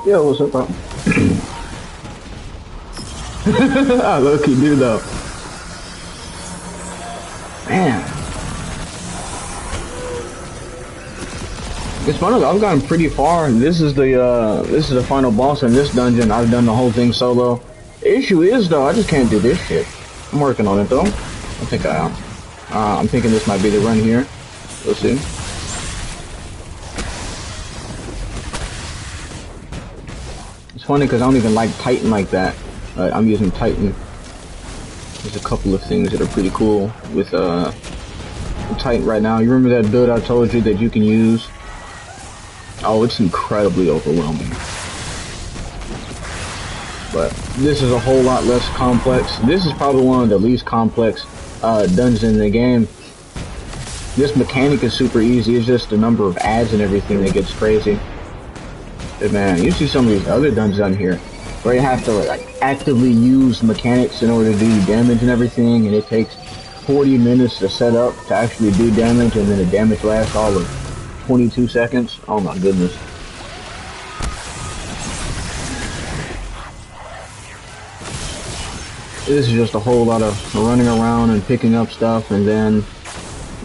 Yo, what's up, bro? I low-key do though. Man. It's funny, I've gotten pretty far. This is the final boss in this dungeon. I've done the whole thing solo. The issue is though, I just can't do this shit. I'm working on it though. I think I am. I'm thinking this might be the run here. We'll see. It's funny because I don't even like Titan like that. I'm using Titan. There's a couple of things that are pretty cool with Titan right now. You remember that build I told you that you can use? Oh, it's incredibly overwhelming. But this is a whole lot less complex. This is probably one of the least complex dungeons in the game. This mechanic is super easy. It's just the number of ads and everything that gets crazy. But man, you see some of these other dungeons on here where you have to like actively use mechanics in order to do damage and everything, and it takes 40 minutes to set up to actually do damage, and then the damage lasts all of 22 seconds. Oh my goodness. This is just a whole lot of running around and picking up stuff and then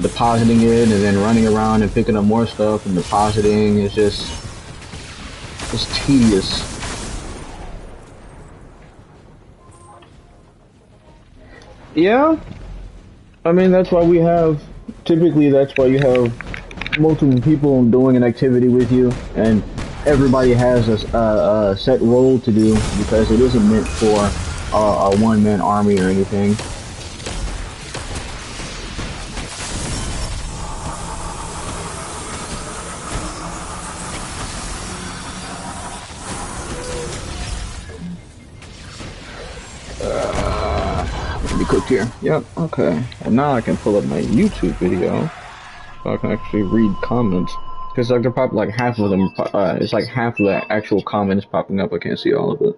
depositing it, and then running around and picking up more stuff and depositing. It's just, it's tedious. Yeah, I mean that's why we have, typically that's why you have multiple people doing an activity with you, and everybody has a set role to do, because it isn't meant for a one-man army or anything. Be cooked here. Yep. Okay. Well, now I can pull up my YouTube video, so I can actually read comments. Because like they're probably like half of them. It's like half of the actual comments popping up. I can't see all of it.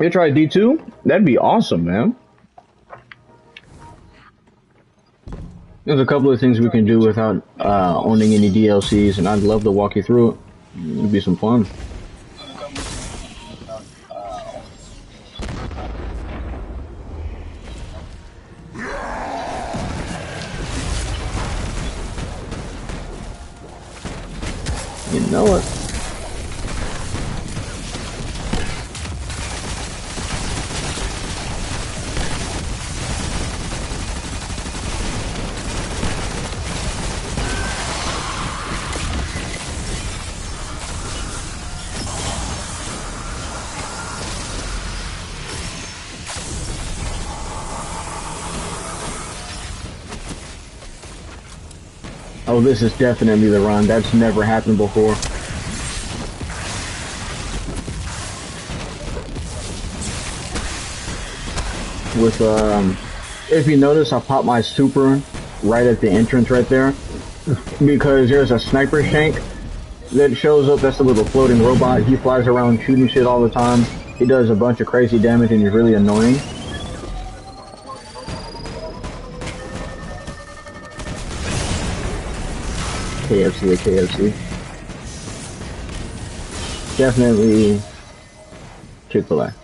You try D2? That'd be awesome, man. There's a couple of things we can do without owning any DLCs, and I'd love to walk you through it. It'd be some fun. You know it. Oh, this is definitely the run. That's never happened before. With, if you notice, I popped my super right at the entrance right there, because there's a sniper shank that shows up. That's a little floating robot. He flies around shooting shit all the time. He does a bunch of crazy damage, and he's really annoying. KFC or KFC. Definitely Chick-fil-A.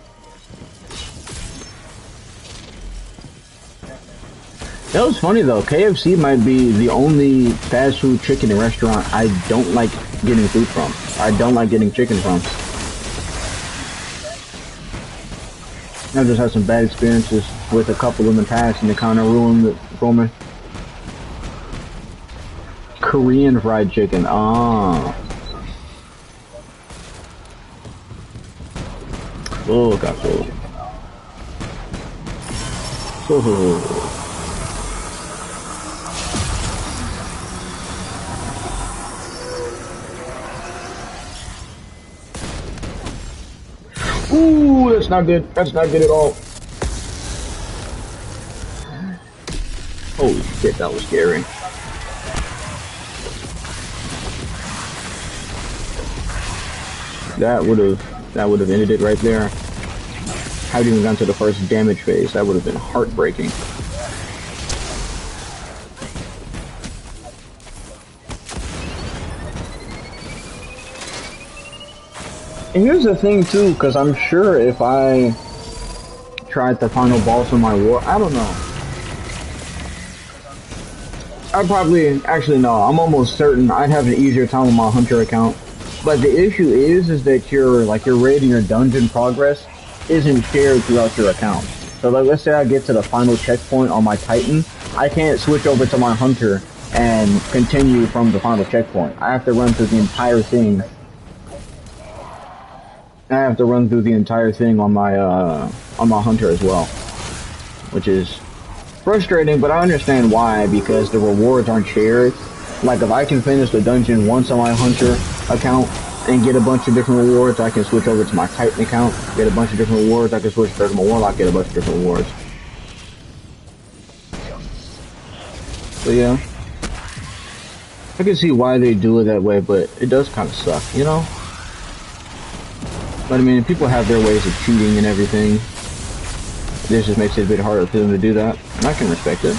That was funny though, KFC might be the only fast food chicken restaurant I don't like getting food from. I don't like getting chicken from. I've just had some bad experiences with a couple in the past, and they kind of ruined it for me. Korean fried chicken. Ah. Oh, got full. Ooh, that's not good. That's not good at all. Holy shit, that was scary. That would have ended it right there. haven't even gotten to the first damage phase. That would have been heartbreaking. And here's the thing too, because I'm sure if I tried the final boss of my war, I don't know. I'd probably, actually no, I'm almost certain I'd have an easier time on my hunter account. But the issue is that your raid and your dungeon progress isn't shared throughout your account. So like, let's say I get to the final checkpoint on my Titan, I can't switch over to my hunter and continue from the final checkpoint. I have to run through the entire thing. I have to run through the entire thing on my hunter as well, which is frustrating, but I understand why, because the rewards aren't shared. Like, if I can finish the dungeon once on my hunter account and get a bunch of different rewards, I can switch over to my Titan account, get a bunch of different rewards, I can switch over to my Warlock, get a bunch of different rewards. So yeah, I can see why they do it that way, but it does kind of suck, you know? But I mean, people have their ways of cheating and everything. This just makes it a bit harder for them to do that, and I can respect it.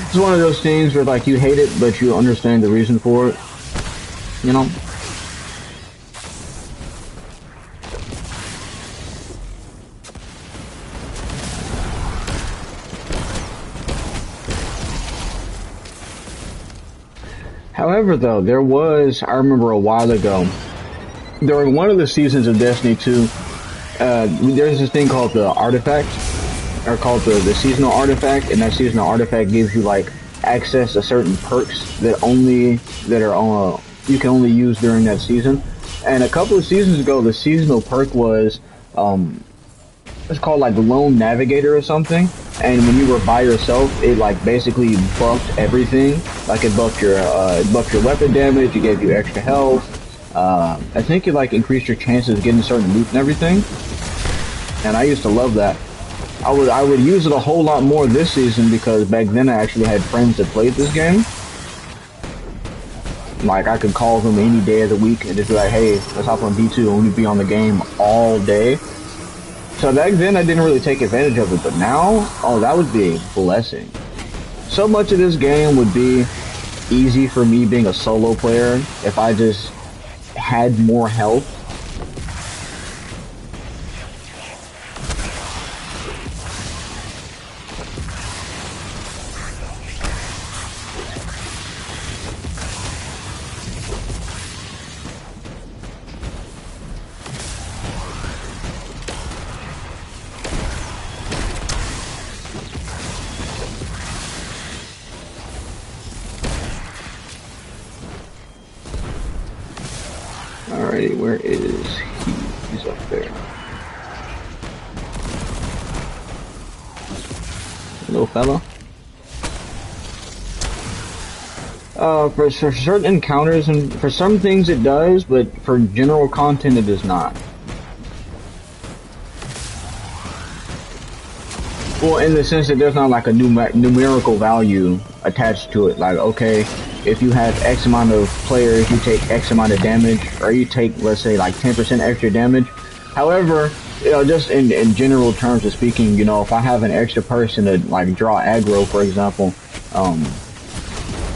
It's one of those things where, like, you hate it, but you understand the reason for it. You know? However, though, there was, I remember a while ago, during one of the seasons of Destiny 2, there's this thing called the artifact, or called the seasonal artifact, and that seasonal artifact gives you like access to certain perks that are you can only use during that season. And a couple of seasons ago, the seasonal perk was it's called like the Lone Navigator or something. And when you were by yourself, it like basically buffed everything. Like it buffed your weapon damage, it gave you extra health. I think it like increased your chances of getting certain loot and everything, and I used to love that. I would use it a whole lot more this season because back then I actually had friends that played this game. Like I could call them any day of the week and just be like, hey, let's hop on D2 and we'd be on the game all day. So back then I didn't really take advantage of it, but now, oh, that would be a blessing. So much of this game would be easy for me being a solo player if I just had more health. Alrighty, where is he? He's up there. Little fella. For certain encounters and for some things it does, but for general content it does not. Well, in the sense that there's not like a numerical value attached to it. Like, okay, if you have X amount of players, you take X amount of damage, or you take, let's say, like 10% extra damage. However, you know, just in general terms of speaking, you know, if I have an extra person to like draw aggro, for example,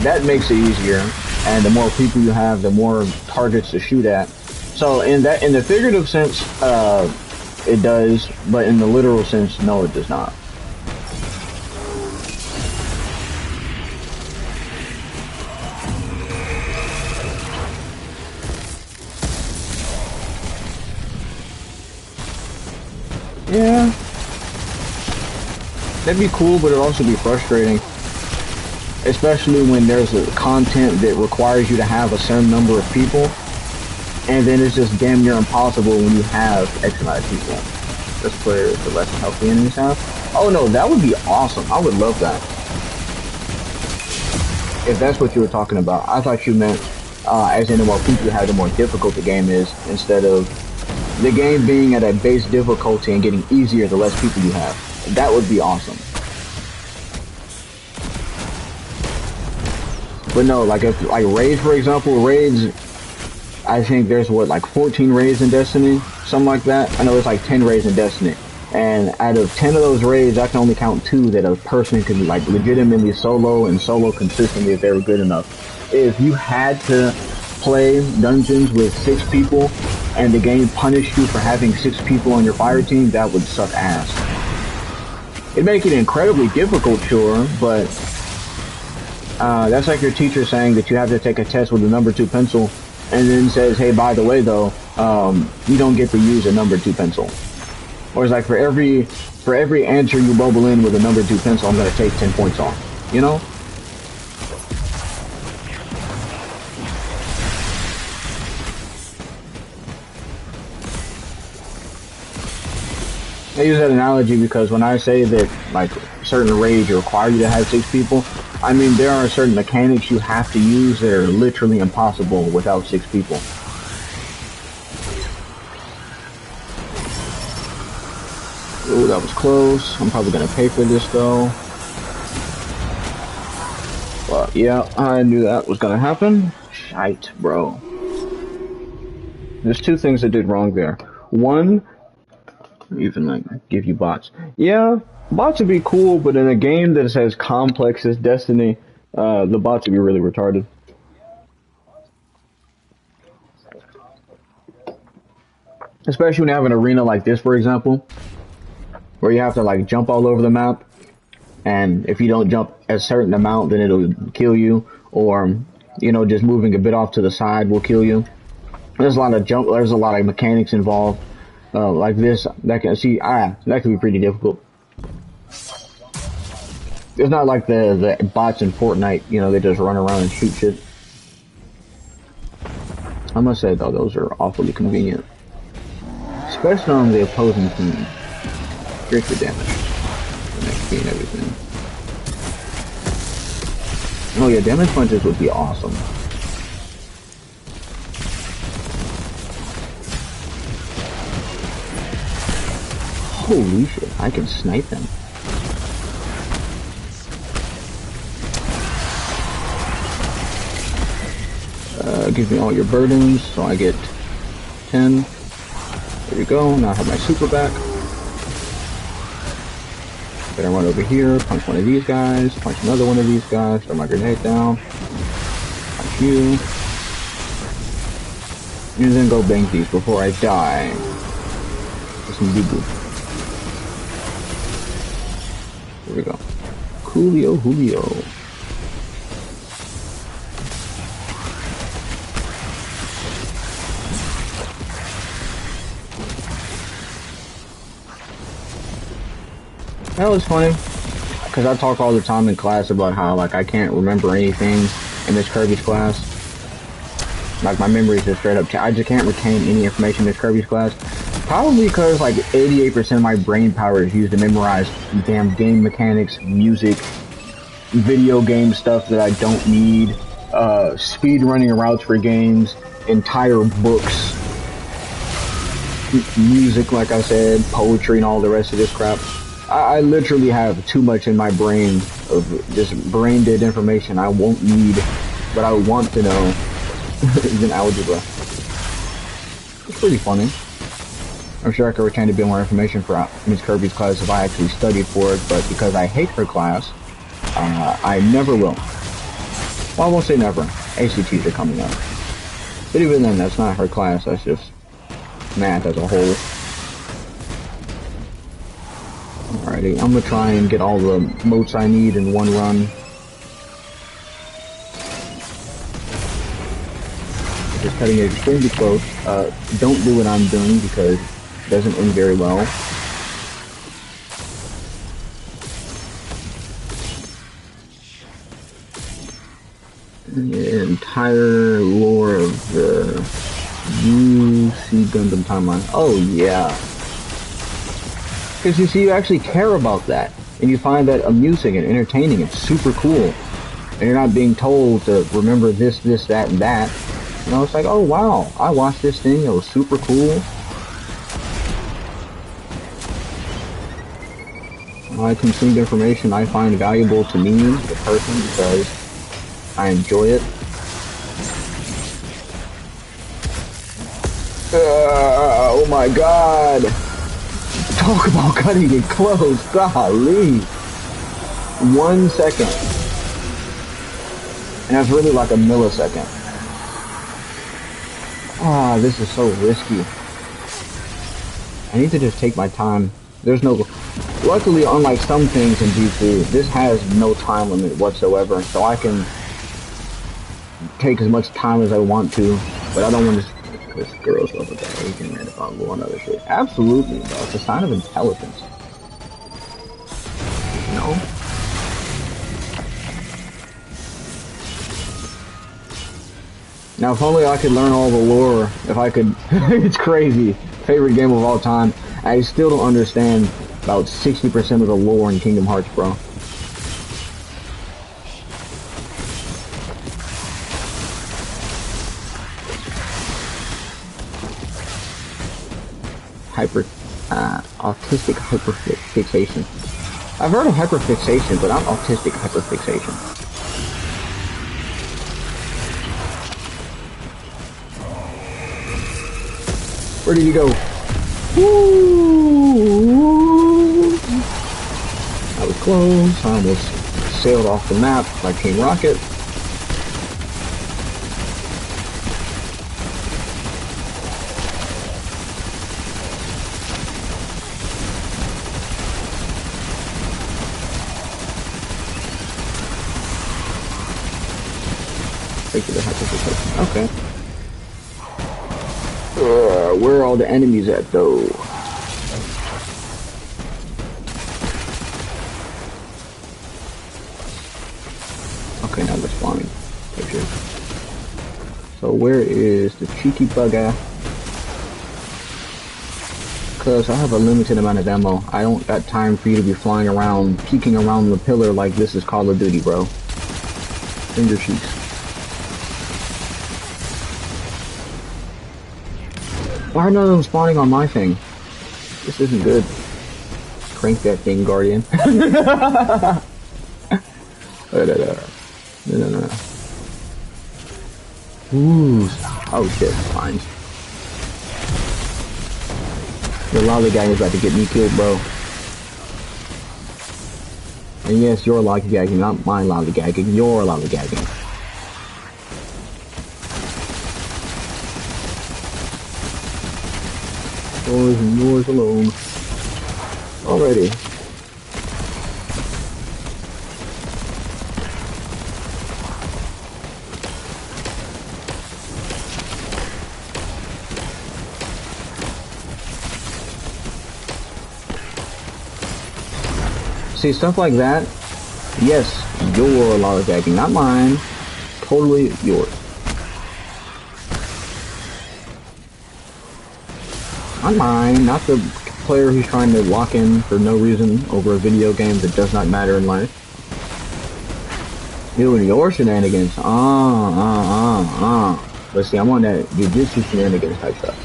that makes it easier. And the more people you have, the more targets to shoot at. So in the figurative sense, it does, but in the literal sense, no, it does not. Yeah, that'd be cool, but it'd also be frustrating. Especially when there's a content that requires you to have a certain number of people, and then it's just damn near impossible when you have X amount of people. Let's play the less healthy enemies have. Oh no, that would be awesome. I would love that. If that's what you were talking about. I thought you meant as in the more people you have, the more difficult the game is, instead of the game being at a base difficulty and getting easier the less people you have. That would be awesome. But no, like if like raids, for example, raids I think there's what, like 14 raids in Destiny, something like that. I know there's like 10 raids in Destiny, and out of 10 of those raids, I can only count 2 that a person could like legitimately solo and solo consistently if they were good enough. If you had to play dungeons with 6 people and the game punished you for having 6 people on your fire team, that would suck ass. It'd make it incredibly difficult, sure, but that's like your teacher saying that you have to take a test with a number 2 pencil, and then says, hey, by the way, though, you don't get to use a number 2 pencil. Or it's like, for every answer you bubble in with a number 2 pencil, I'm gonna take 10 points off. You know? I use that analogy because when I say that, like, certain raids require you to have 6 people, I mean, there are certain mechanics you have to use that are literally impossible without 6 people. Ooh, that was close. I'm probably gonna pay for this, though. But, yeah, I knew that was gonna happen. Shite, bro. There's 2 things I did wrong there. One, even like give you bots. Yeah, bots would be cool, but in a game that is as complex as Destiny, the bots would be really retarded. Especially when you have an arena like this, for example, where you have to like jump all over the map, and if you don't jump a certain amount, then it'll kill you, or you know, just moving a bit off to the side will kill you. There's a lot of mechanics involved. Like this, that could be pretty difficult. It's not like the bots in Fortnite, you know, they just run around and shoot shit. I must say though, those are awfully convenient. Especially on the opposing team. Great for damage. And XP and everything. Oh yeah, damage punches would be awesome. Holy shit, I can snipe them. Give me all your burdens, so I get 10. There we go, now I have my super back. Better run over here, punch one of these guys, punch another one of these guys, throw my grenade down, punch you. And then go bang these before I die. Just some boo-boo. Here we go. Coolio Julio. That was funny, because I talk all the time in class about how, like, I can't remember anything in Miss Kirby's class. Like, my memory is just straight up, I just can't retain any information in Miss Kirby's class. Probably because, like, 88% of my brain power is used to memorize damn game mechanics, music, video game stuff that I don't need, speed running routes for games, entire books, music, like I said, poetry, and all the rest of this crap. I literally have too much in my brain of just brain dead information I won't need, but I want to know in algebra. It's pretty funny. I'm sure I could retain a bit more information for Ms. Kirby's class if I actually studied for it, but because I hate her class, I never will. Well, I won't say never. ACTs are coming up. But even then, that's not her class, that's just math as a whole. Alrighty, I'm gonna try and get all the motes I need in one run. Just cutting it extremely close. Don't do what I'm doing because it doesn't end very well. The entire lore of the UC Gundam timeline. Oh yeah. Because you see, you actually care about that, and you find that amusing and entertaining. It's super cool, and you're not being told to remember this, this, that, and that. You know, it's like, oh wow, I watched this thing. It was super cool. I consumed information I find valuable to me, the person, because I enjoy it. Oh my god. Talk about cutting it close. Golly. 1 second. And that's really like a millisecond. Ah, this is so risky. I need to just take my time. There's no... Luckily, unlike some things in G2, this has no time limit whatsoever, so I can take as much time as I want to, but I don't want to... This girl's over there, you can read about more and other shit. Absolutely, bro. It's a sign of intelligence. You know? Now, if only I could learn all the lore, if I could... It's crazy. Favorite game of all time. I still don't understand about 60% of the lore in Kingdom Hearts, bro. Autistic hyperfixation. I've heard of hyperfixation, but not autistic hyperfixation. Where did he go? Woo! I was close. I almost sailed off the map like King Rocket. Okay. Where are all the enemies at, though? Okay, now they're spawning. Picture. So where is the cheeky bugger? Cause I have a limited amount of ammo. I don't got time for you to be flying around, peeking around the pillar like this is Call of Duty, bro. Finger cheeks. Why are none of them spawning on my thing? This isn't good. Crank that thing, Guardian. No. Ooh. Oh shit, fine. The lollygag is about to get me killed, bro. And yes, you're lollygagging, not my lollygagging. You're lollygagging. Yours and yours alone. Alrighty. See, stuff like that, yes, you're lollygagging, not mine. Totally yours. Not mine, not the player who's trying to lock in for no reason over a video game that does not matter in life. You and your shenanigans. Let's see, I'm on that jujitsu shenanigans type stuff.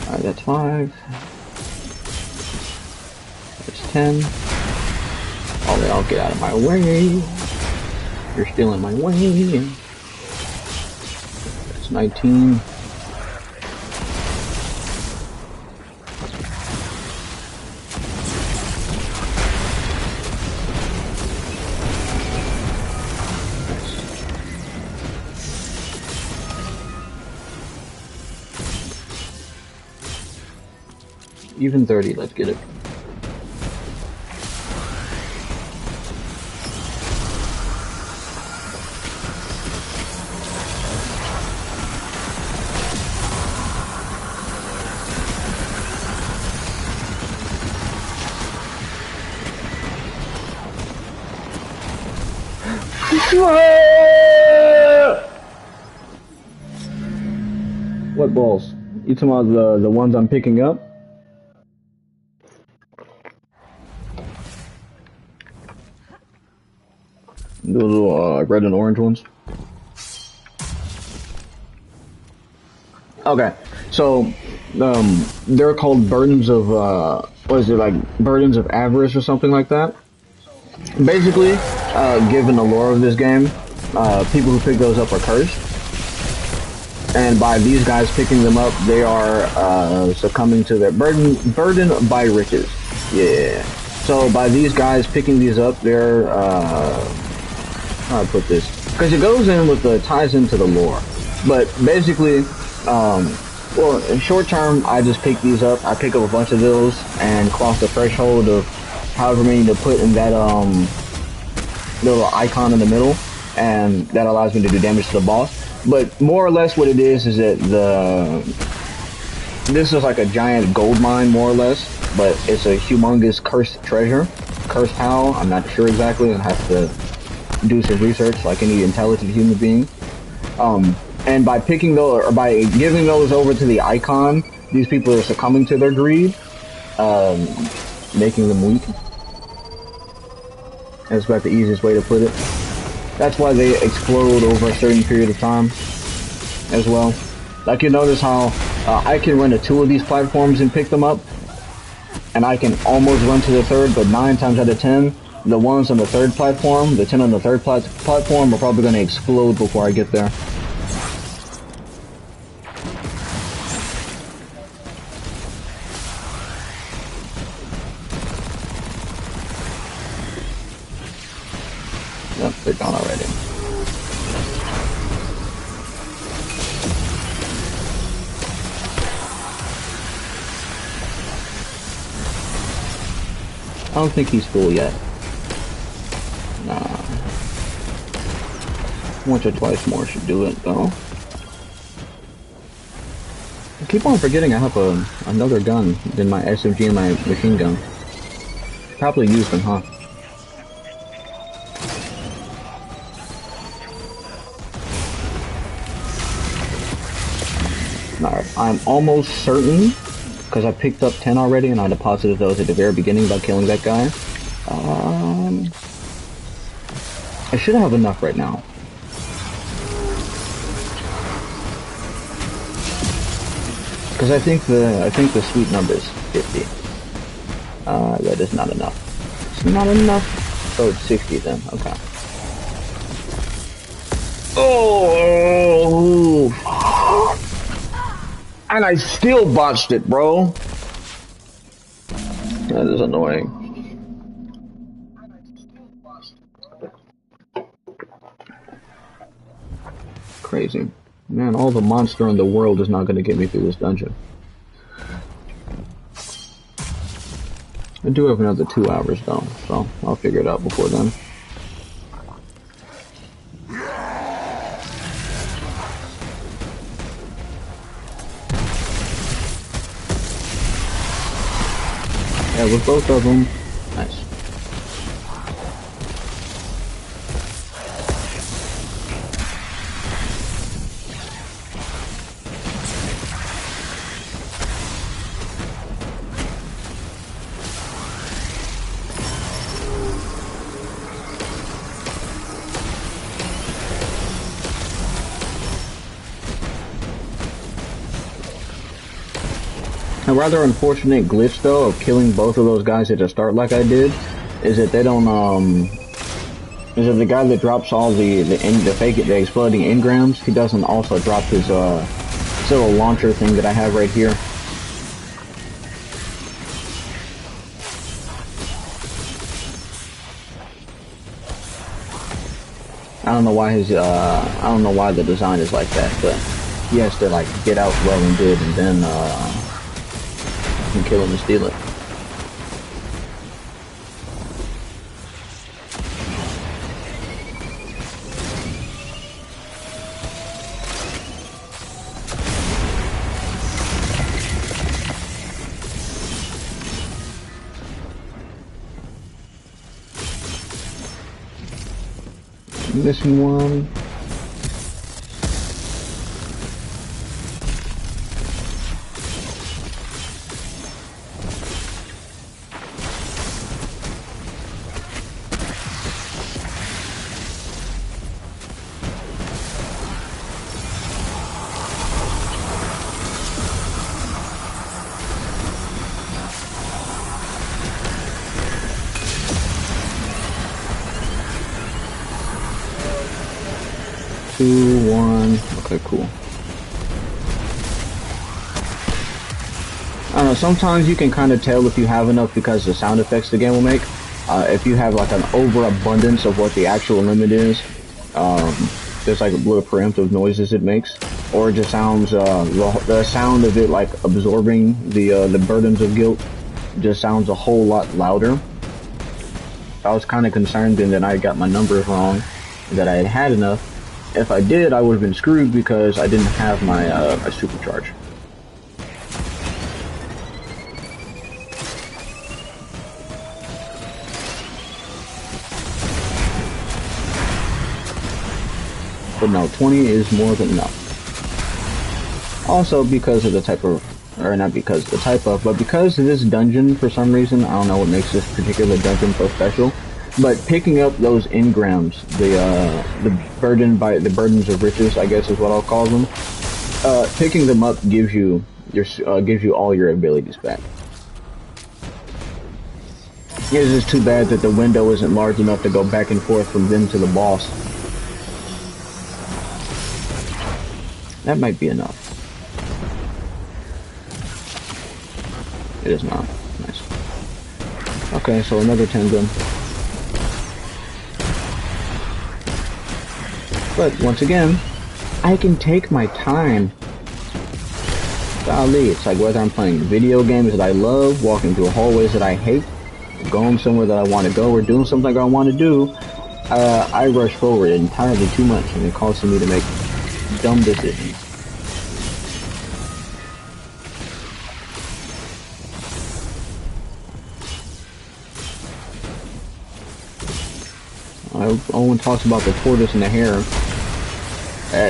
Alright, that's 5. 10. Oh, they all get out of my way. You're still in my way. That's 19. Even 30, let's get it. What balls? You talking about the ones I'm picking up? Those little red and orange ones. Okay, so They're called burdens of what is it, like burdens of avarice or something like that. Basically, given the lore of this game, people who pick those up are cursed, and by these guys picking them up, they are succumbing to their burden by riches. Yeah. So by these guys picking these up, they're how do I put this? Because it goes in with the ties into the lore, but basically, well, in short term, I just pick these up. I pick up a bunch of those and cross the threshold of however many to put in that little icon in the middle, and that allows me to do damage to the boss. But more or less what it is that this is like a giant gold mine, more or less, but it's a humongous cursed treasure. Cursed how? I'm not sure exactly. I have to do some research like any intelligent human being. And by picking those, or by giving those over to the icon, these people are succumbing to their greed, making them weak. That's about the easiest way to put it. That's why they explode over a certain period of time, as well. Like you notice how I can run to 2 of these platforms and pick them up, and I can almost run to the 3rd, but 9 times out of 10, the ones on the 3rd platform, the 10 on the 3rd platform, are probably going to explode before I get there. Yep, they're gone already. I don't think he's full yet. Nah. Once or twice more should do it, though. I keep on forgetting I have another gun than my SMG and my machine gun. Probably use them, huh? Alright, I'm almost certain, because I picked up 10 already and I deposited those at the very beginning by killing that guy. I should have enough right now. Because I think the sweet number is 50. That is not enough. It's not enough. So it's 60 then. Okay. Oh! And I still botched it, bro. That is annoying. Crazy. Man, all the monster in the world is not going to get me through this dungeon. I do have another 2 hours though, so I'll figure it out before then. Yeah, with both of them. Nice. A rather unfortunate glitch though of killing both of those guys at the start like I did is that they don't is that the guy that drops all the exploding engrams, he doesn't also drop his little launcher thing that I have right here. I don't know why I don't know why the design is like that, but he has to like get out well and good and then you can kill him and steal it. Missing one. 2, 1. Okay, cool. I don't know, sometimes you can kind of tell if you have enough because the sound effects the game will make. If you have like an overabundance of what the actual limit is, there's like little preemptive noises it makes, or it just sounds, the sound of it like absorbing the burdens of guilt just sounds a whole lot louder. I was kind of concerned then that I got my numbers wrong, that I had had enough. If I did, I would have been screwed because I didn't have my, my supercharge. But no, 20 is more than enough. Also because of the type of, or not because of the type of, but because of this dungeon for some reason, I don't know what makes this particular dungeon so special, but picking up those engrams, the burdens of riches, I guess is what I'll call them, picking them up gives you all your abilities back. It's just too bad that the window isn't large enough to go back and forth from them to the boss. That might be enough. It is not. Nice. Okay, so another 10 gun. But once again, I can take my time. Golly, it's like whether I'm playing video games that I love, walking through hallways that I hate, going somewhere that I want to go, or doing something I want to do, I rush forward entirely too much, and it causes me to make dumb decisions. Owen talks about the tortoise and the hare.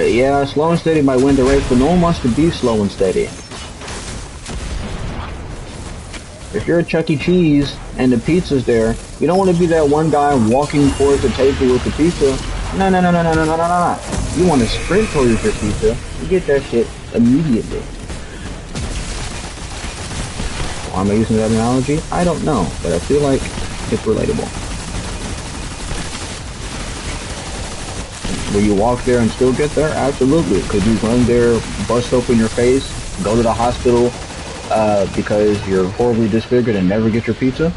Yeah, slow and steady might win the race, but no one wants to be slow and steady. If you're a Chuck E. Cheese and the pizza's there, you don't want to be that one guy walking towards the table with the pizza. No. You want to sprint towards your pizza and get that shit immediately. Why am I using that analogy? I don't know, but I feel like it's relatable. Will you walk there and still get there? Absolutely. Could you run there, bust open your face, go to the hospital because you're horribly disfigured and never get your pizza?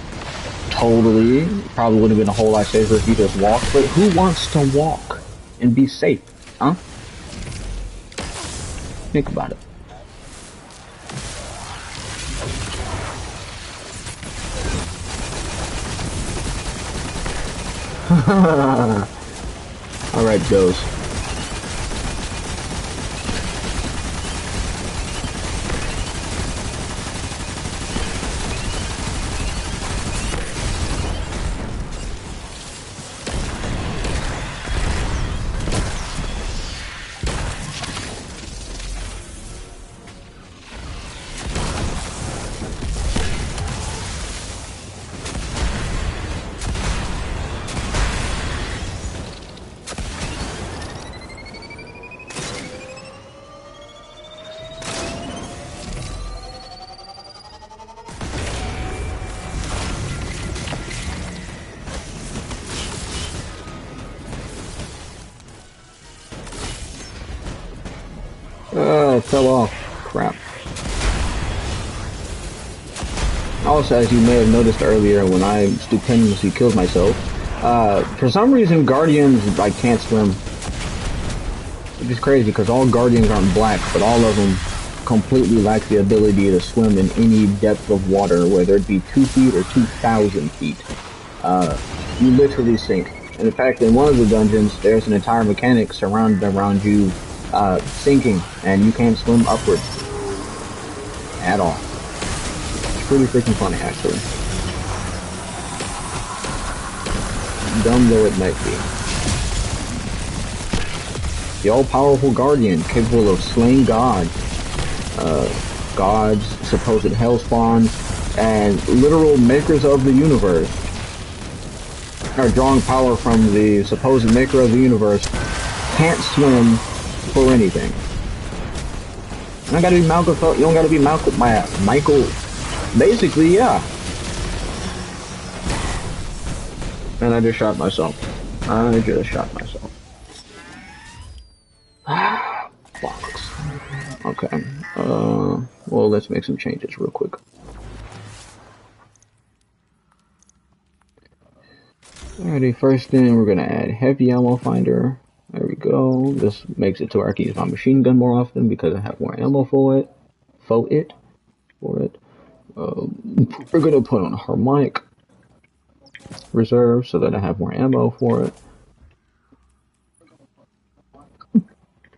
Totally. Probably would have been a whole lot safer if you just walked. But who wants to walk and be safe? Huh? Think about it. Alright, goes. Oh, fell off. Crap. Also, as you may have noticed earlier when I stupendously killed myself, for some reason Guardians like can't swim. Which is crazy because all Guardians aren't black, but all of them completely lack the ability to swim in any depth of water, whether it be 2 feet or 2,000 feet. You literally sink. And in fact, in one of the dungeons, there's an entire mechanic surrounded around you sinking, and you can't swim upwards at all. It's pretty freaking funny, actually. Dumb though it might be. The all-powerful Guardian, capable of slaying gods, gods, supposed hellspawns, and literal makers of the universe, are drawing power from the supposed maker of the universe, can't swim for anything. You don't gotta be Michael. You don't gotta be Michael. Basically, yeah. And I just shot myself. I just shot myself. Box. Okay. Well, let's make some changes real quick. Alrighty, first thing we're gonna add heavy ammo finder. There we go. This makes it to where I can use my machine gun more often because I have more ammo for it. We're gonna put on a harmonic reserve so that I have more ammo for it.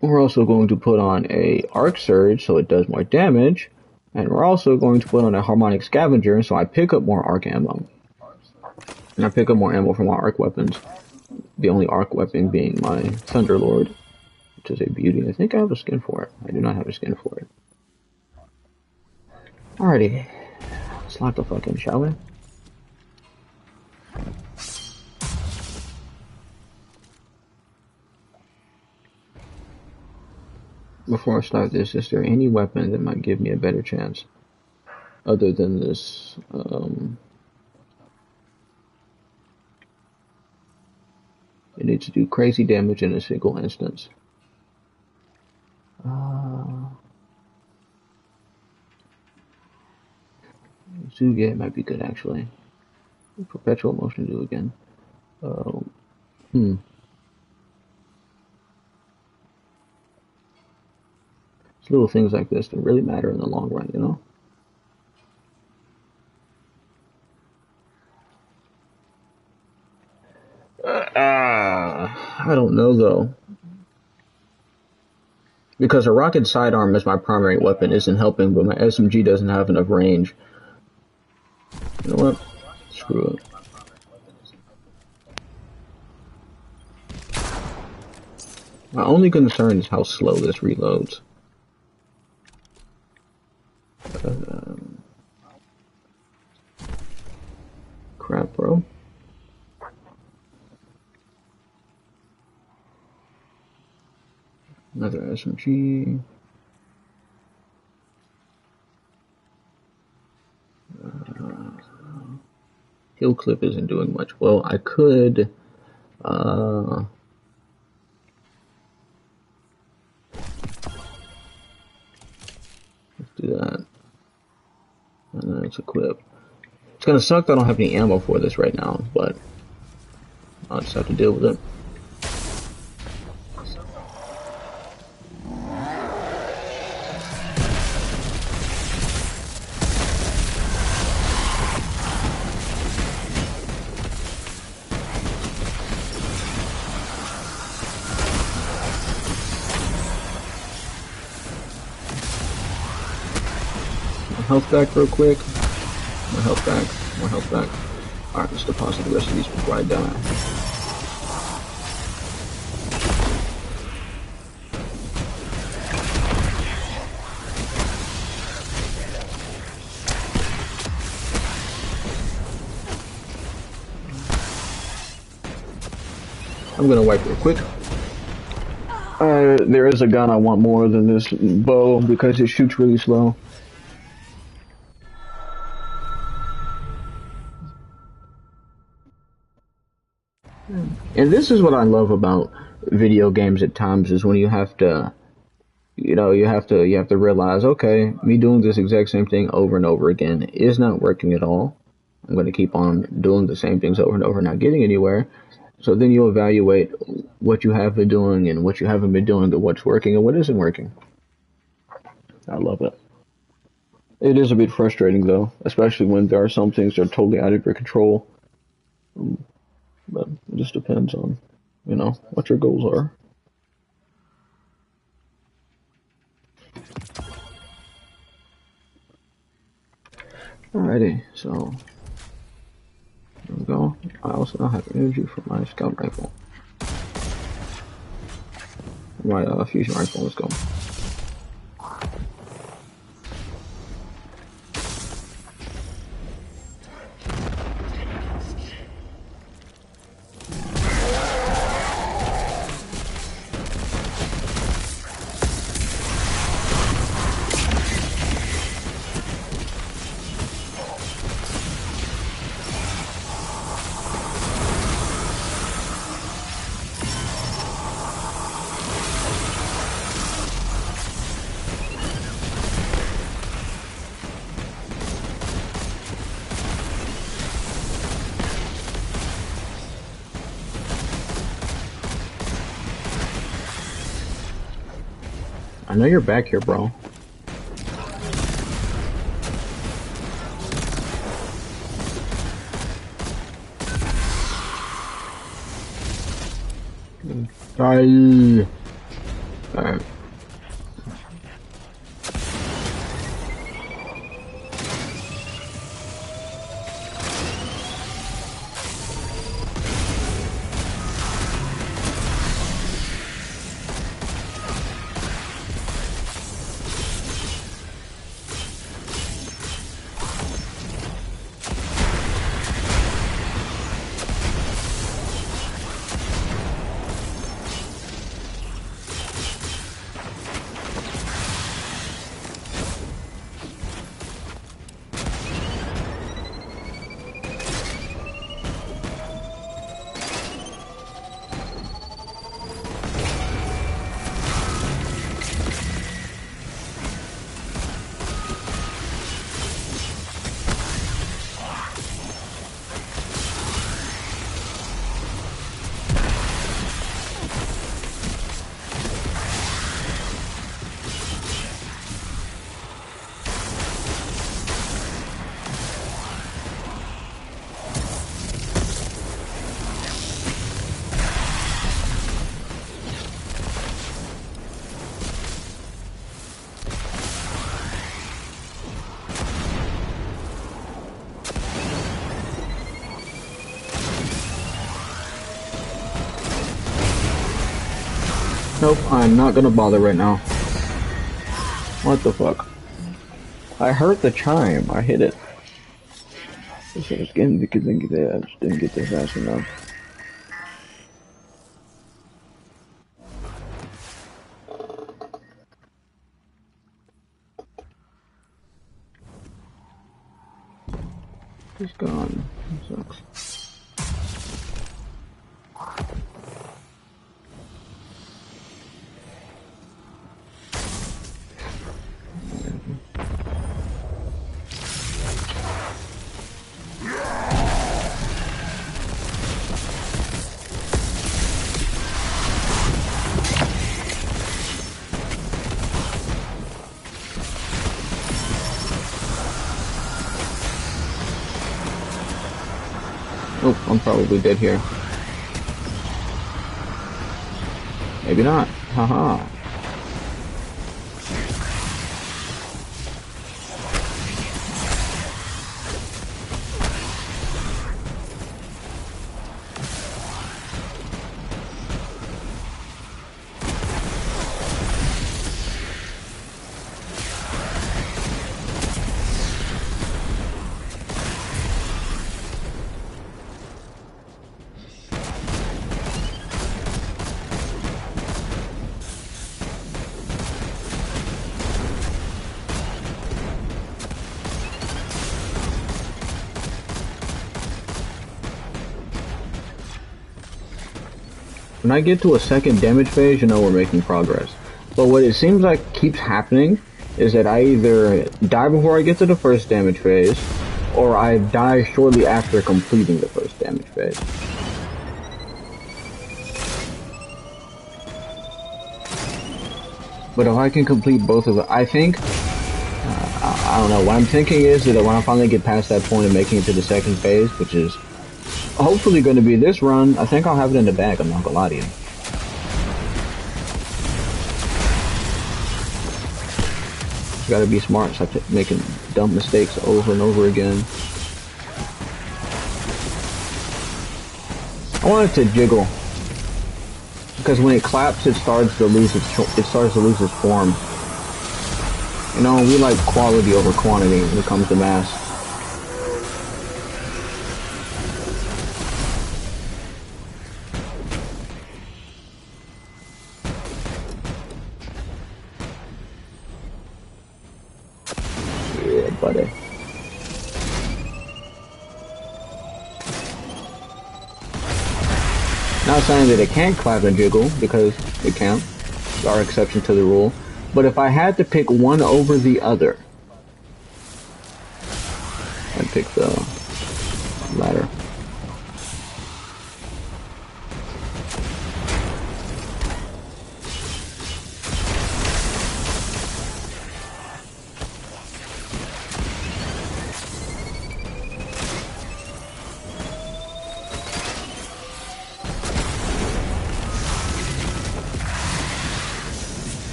We're also going to put on a arc surge so it does more damage, and we're also going to put on a harmonic scavenger so I pick up more arc ammo. And I pick up more ammo from my arc weapons. The only arc weapon being my Thunderlord, which is a beauty. I think I have a skin for it. I do not have a skin for it. Alrighty, let's lock the fuck in, shall we? Before I start this, is there any weapon that might give me a better chance? Other than this, it needs to do crazy damage in a single instance. Zuget might be good, actually. Perpetual motion to do again. It's little things like this that really matter in the long run, you know? I don't know, though. Because a rocket sidearm as my primary weapon isn't helping, but my SMG doesn't have enough range. You know what? Screw it. My only concern is how slow this reloads. Crap, bro. Another SMG. Heal clip isn't doing much. Well, I could let's do that. And then it's equip. It's gonna suck that I don't have any ammo for this right now, but I'll just have to deal with it. Health back real quick. More health back. More health back. Alright, let's deposit the rest of these before I die. I'm gonna wipe real quick. There is a gun I want more than this bow because it shoots really slow. And this is what I love about video games at times is when you have to, you have to realize, okay, me doing this exact same thing over and over again is not working at all. I'm going to keep on doing the same things over and over, not getting anywhere. So then you evaluate what you have been doing and what you haven't been doing and what's working and what isn't working. I love it. It is a bit frustrating though, especially when there are some things that are totally out of your control. But it just depends on, what your goals are. Alrighty, so there we go. I also now have energy for my scout rifle. My fusion rifle, let's go. I know you're back here, bro. Die. Alright. Nope, I'm not gonna bother right now. What the fuck? I heard the chime. I hit it. I just didn't get there. I just didn't get there fast enough. He's gone. That sucks. Oh, I'm probably dead here. Maybe not. Haha. When I get to a second damage phase, you know we're making progress. But what it seems like keeps happening is that I either die before I get to the first damage phase, or I die shortly after completing the first damage phase. But if I can complete both of them, I think, I don't know, what I'm thinking is that when I finally get past that point of making it to the second phase, which is hopefully going to be this run, I think I'll have it in the bag, I'm not gonna lie to you. Gotta be smart, so I keep making dumb mistakes over and over again. I want it to jiggle, because when it claps, it starts to lose its form. You know, we like quality over quantity when it comes to mass. Yeah, buddy. Not saying that it can't clap and jiggle, because it can. There are exceptions to the rule. But if I had to pick one over the other, I'd pick the latter.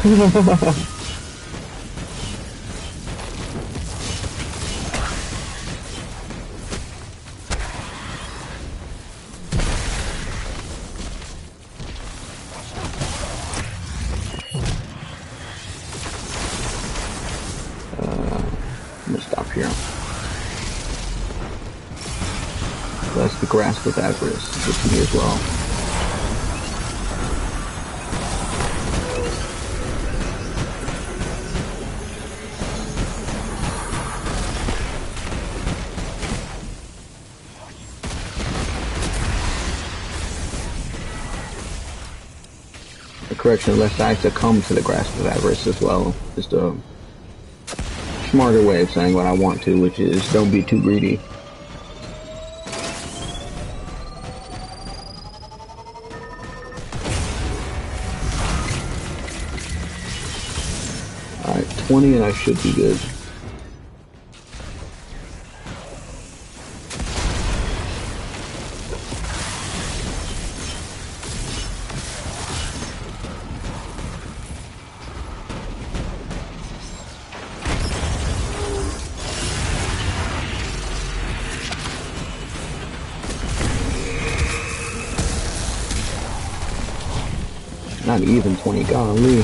I'm gonna stop here. That's the Grasp of Avarice. Good to me as well. Correction, unless I succumb to the Grasp of Avarice as well. Just a smarter way of saying what I want to, which is don't be too greedy. Alright, 20 and I should be good. Not even 20, golly.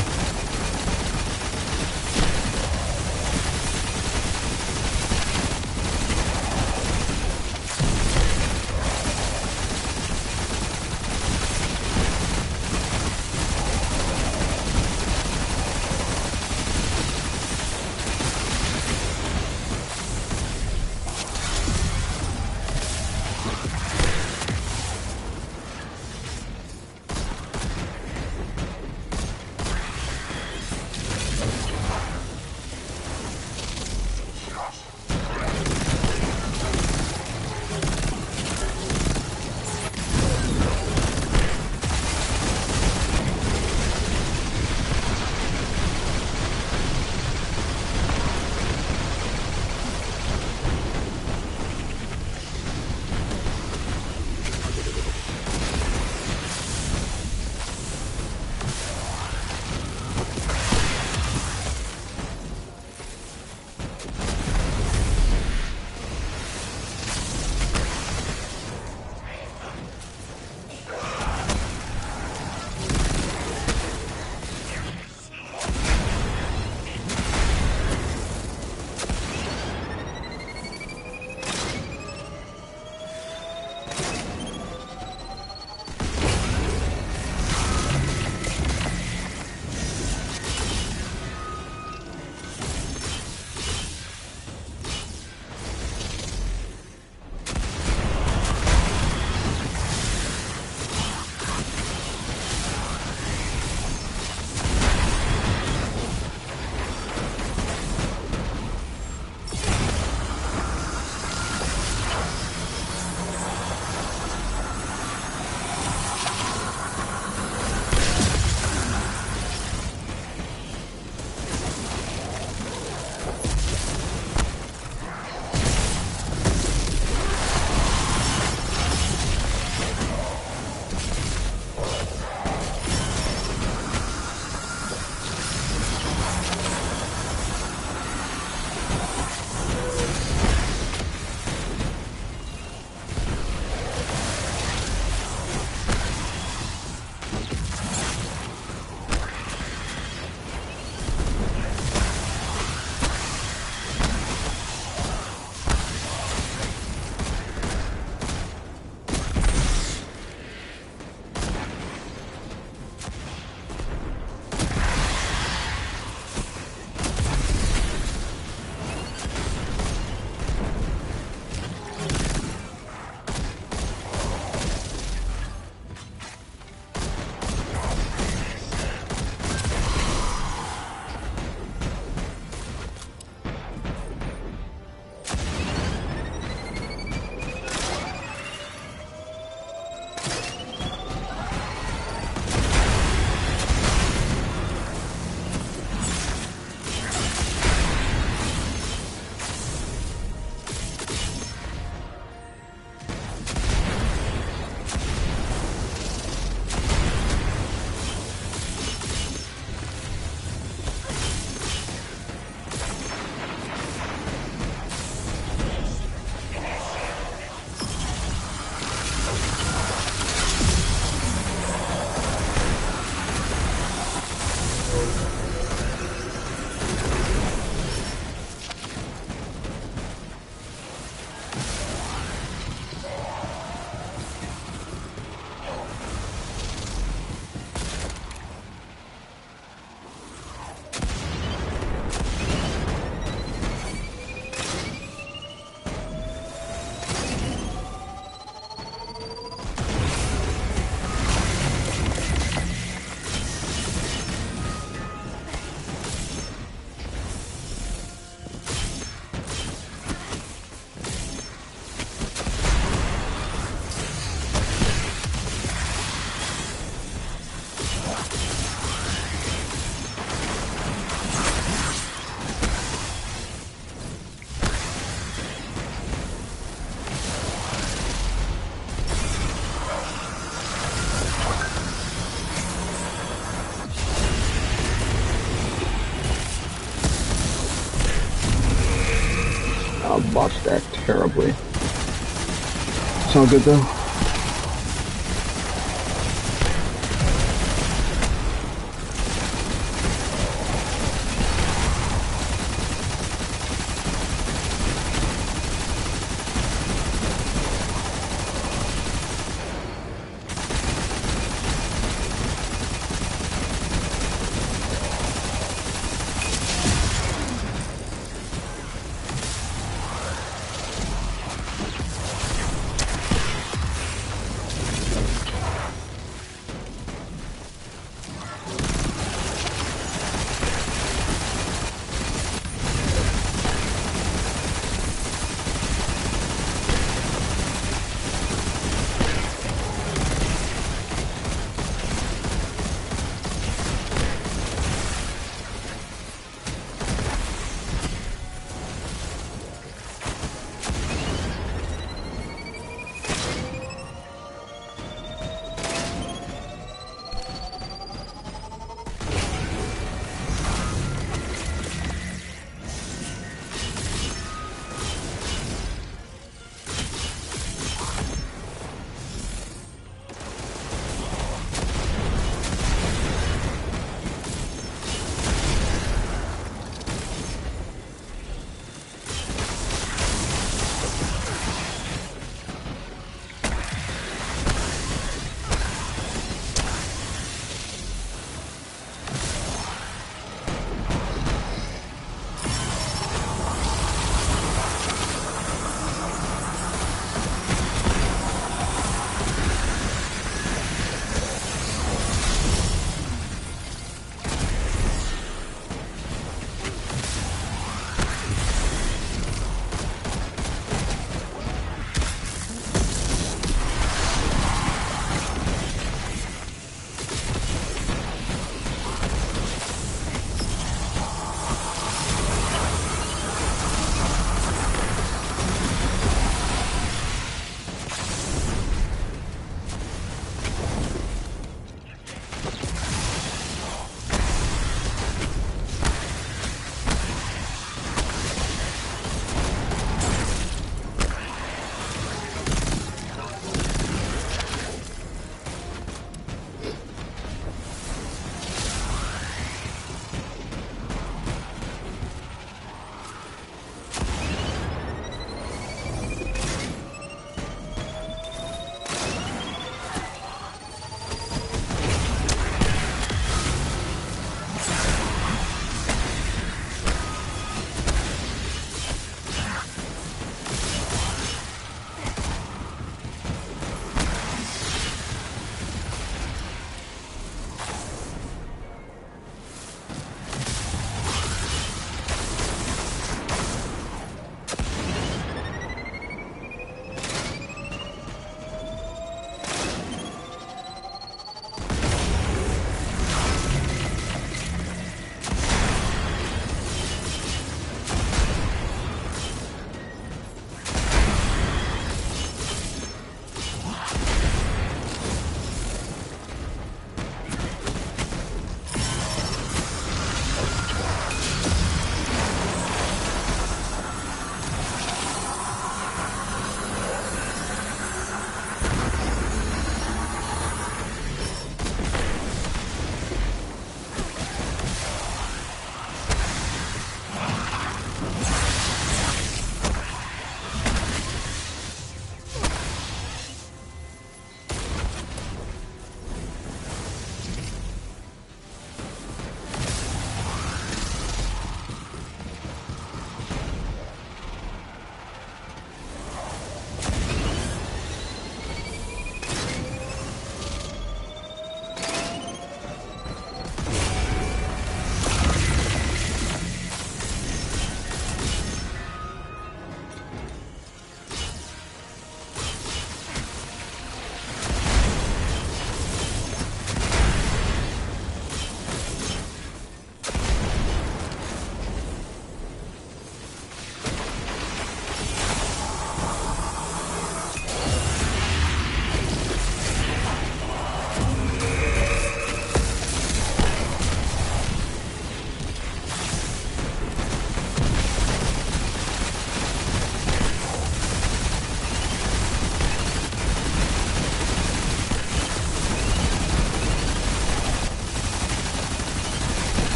botched that terribly. It's all good though.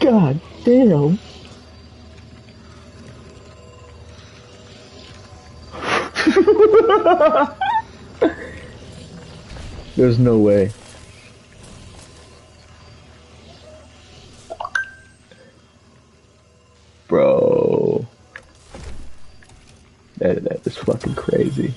God damn. There's no way. Bro. That is fucking crazy.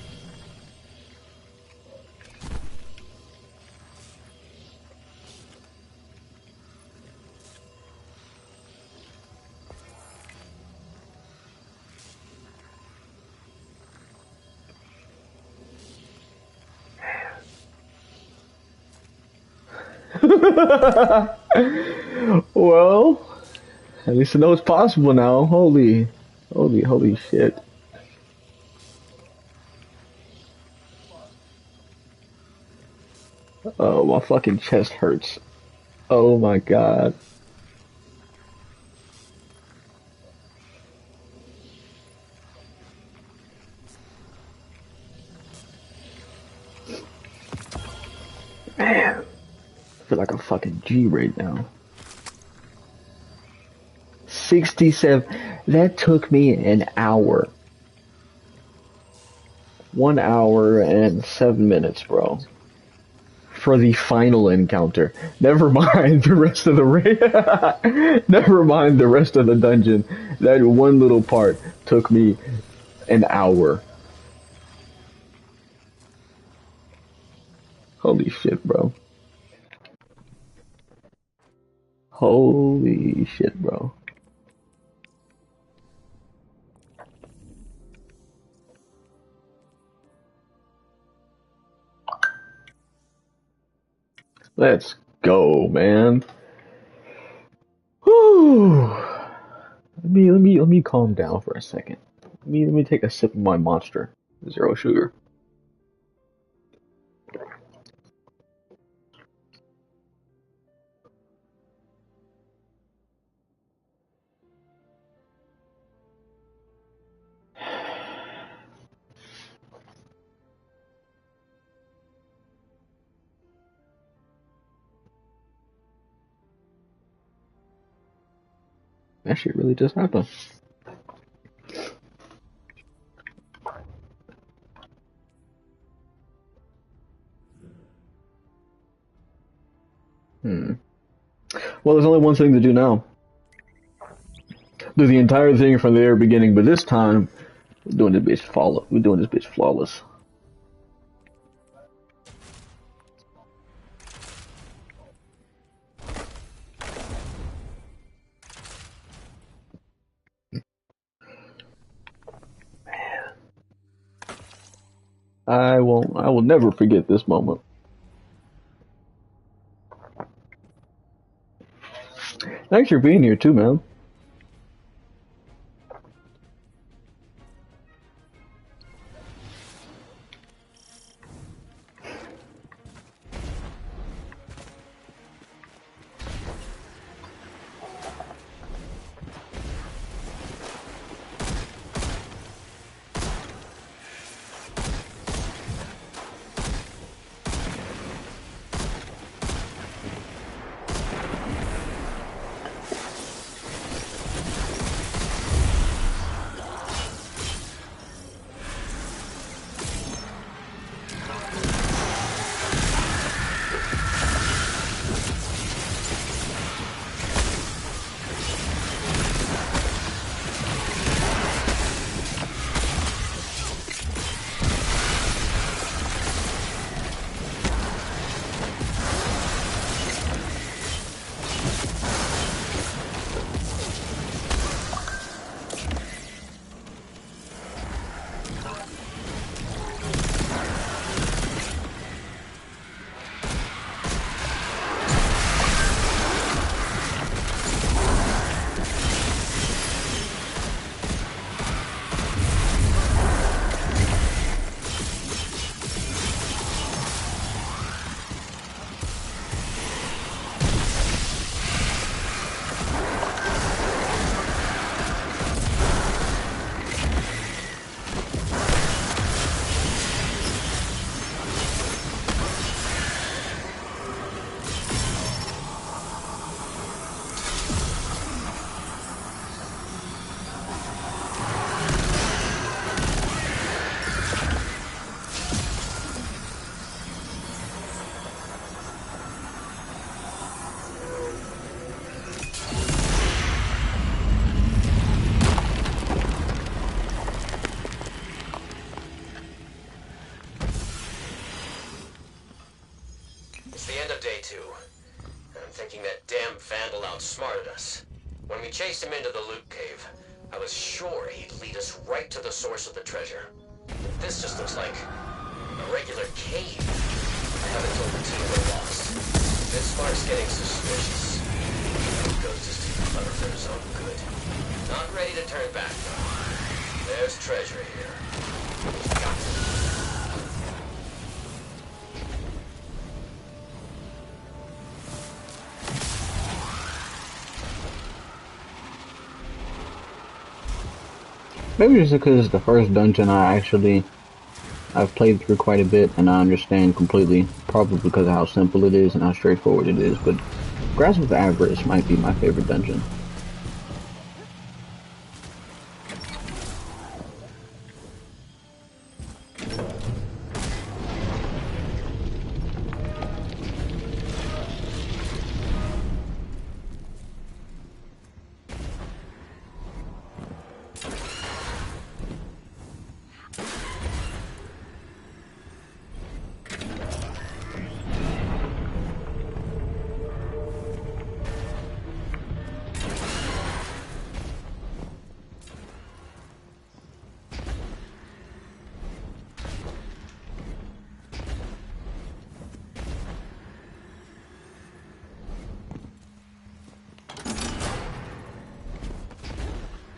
Well, at least I know it's possible now. Holy shit. Oh, my fucking chest hurts. Oh my god. Man, I feel like a fucking G right now. 67. That took me an hour. 1 hour and 7 minutes, bro. For the final encounter. Never mind the rest of the never mind the rest of the dungeon. That one little part took me an hour. Holy shit, bro. Holy shit, bro. Let's go, man. Whew. Let me calm down for a second. Let me take a sip of my monster. Zero sugar. That shit really just happened. Well, there's only one thing to do now. Do the entire thing from the very beginning, but this time we're doing this bitch flawless. We're doing this bitch flawless. I won't. I will never forget this moment. Thanks for being here too, man. outsmarted us. When we chased him into the loot cave, I was sure he'd lead us right to the source of the treasure. This just looks like a regular cave. I haven't told the team we're lost. This spark's getting suspicious. Ghost is too clever for his own good. Not ready to turn back, though. There's treasure here. Got to. Maybe just because it's the first dungeon I've played through quite a bit and I understand completely, probably because of how simple it is and how straightforward it is, but Grasp of Avarice might be my favorite dungeon.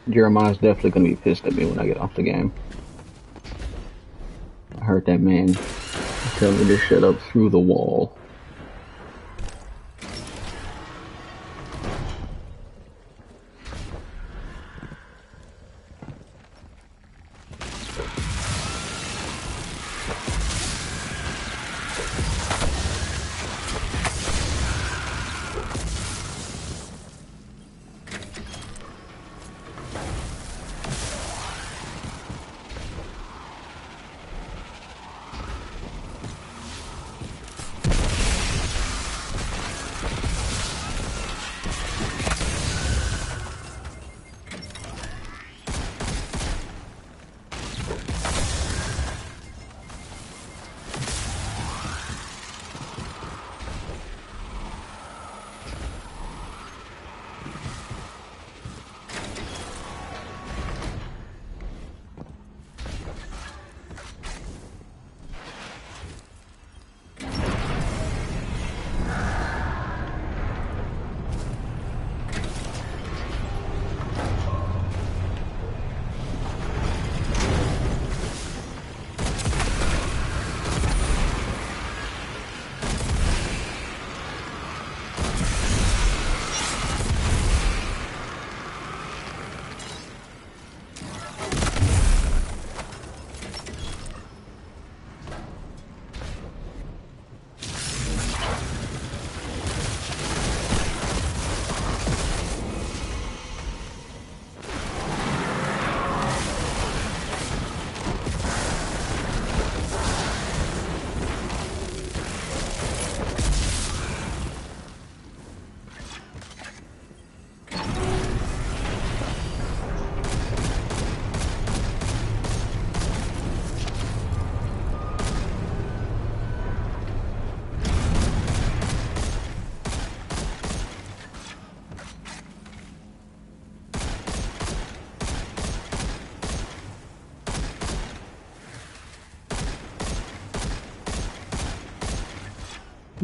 Jeremiah's definitely gonna be pissed at me when I get off the game. I heard that man tell me to shut up through the wall.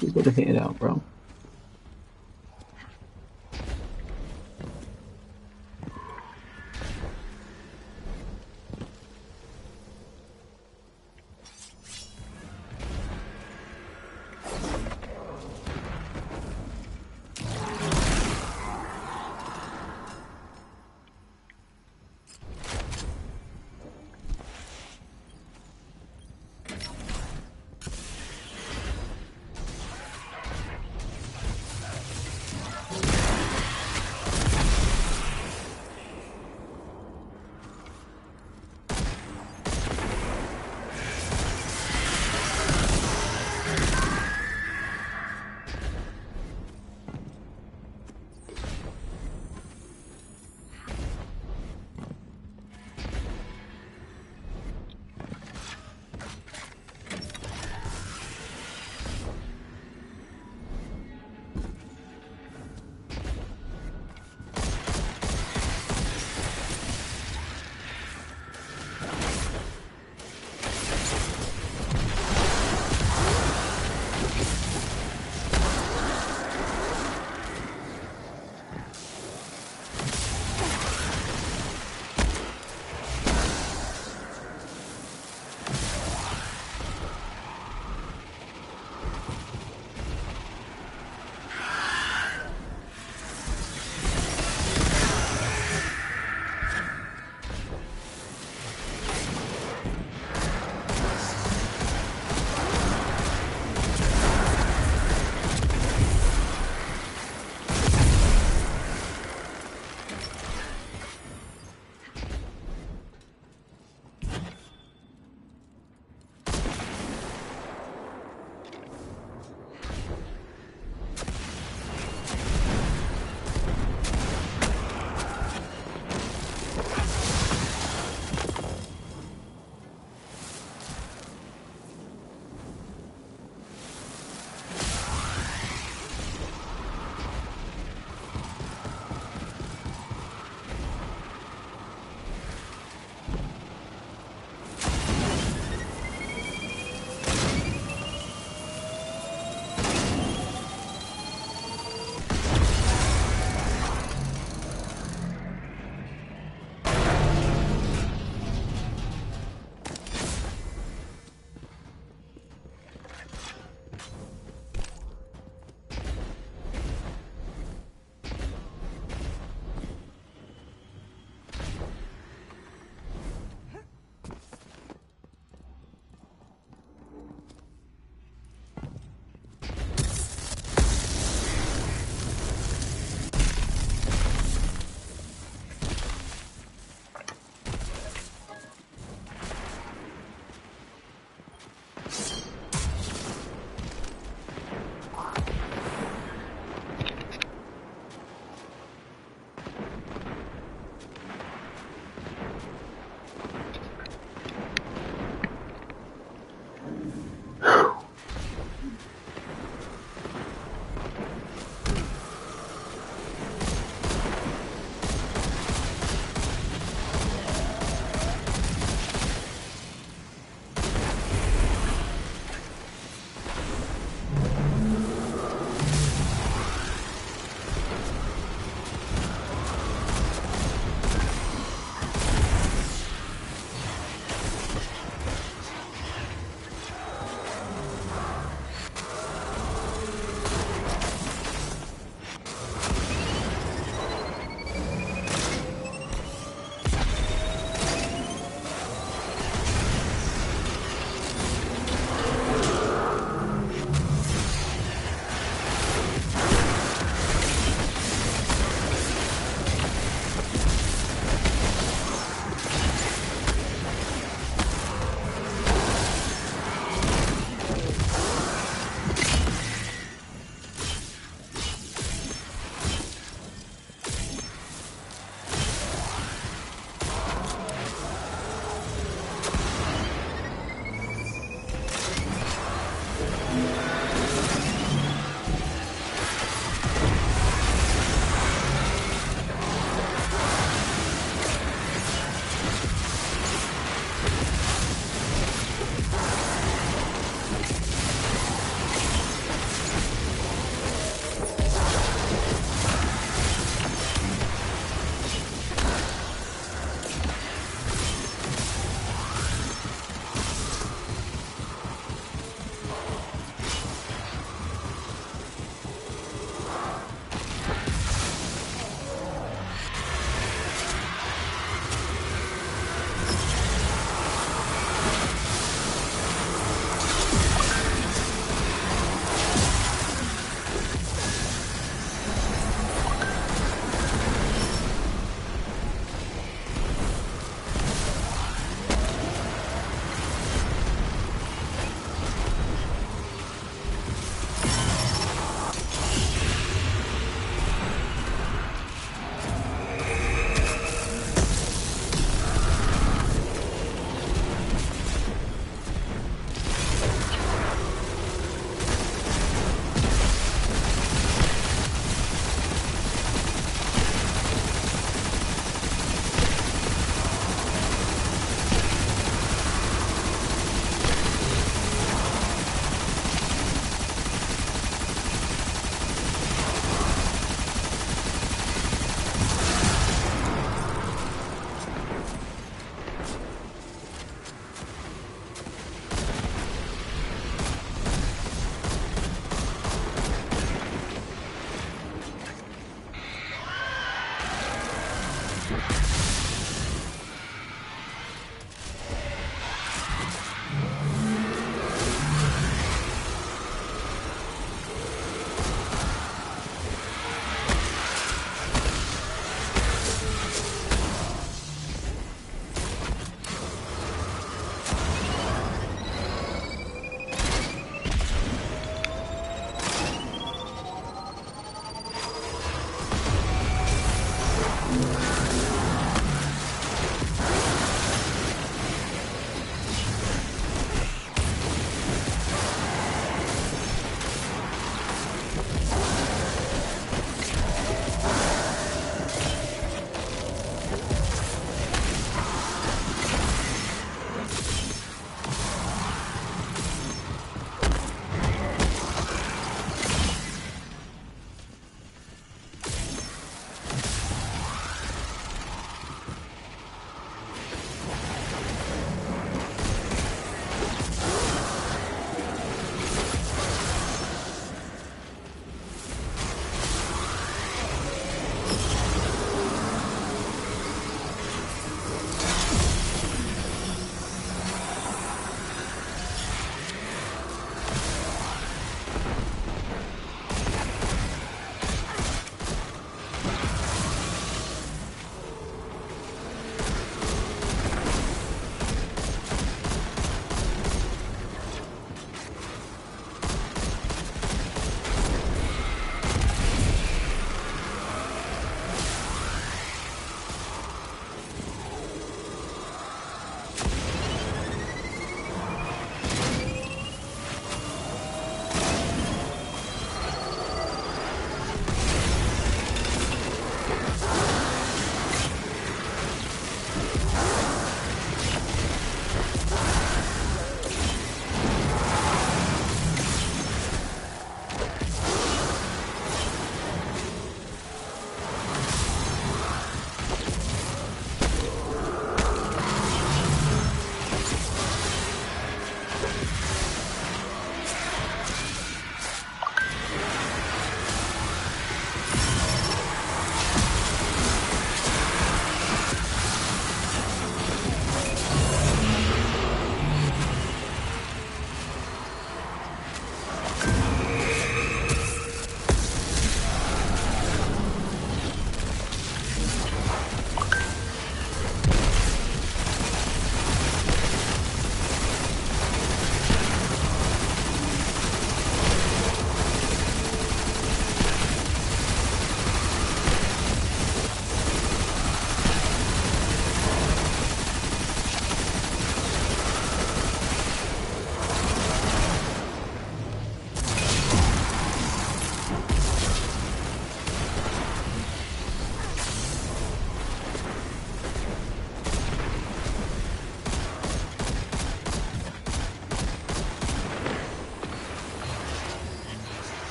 Just put the hand out, bro. you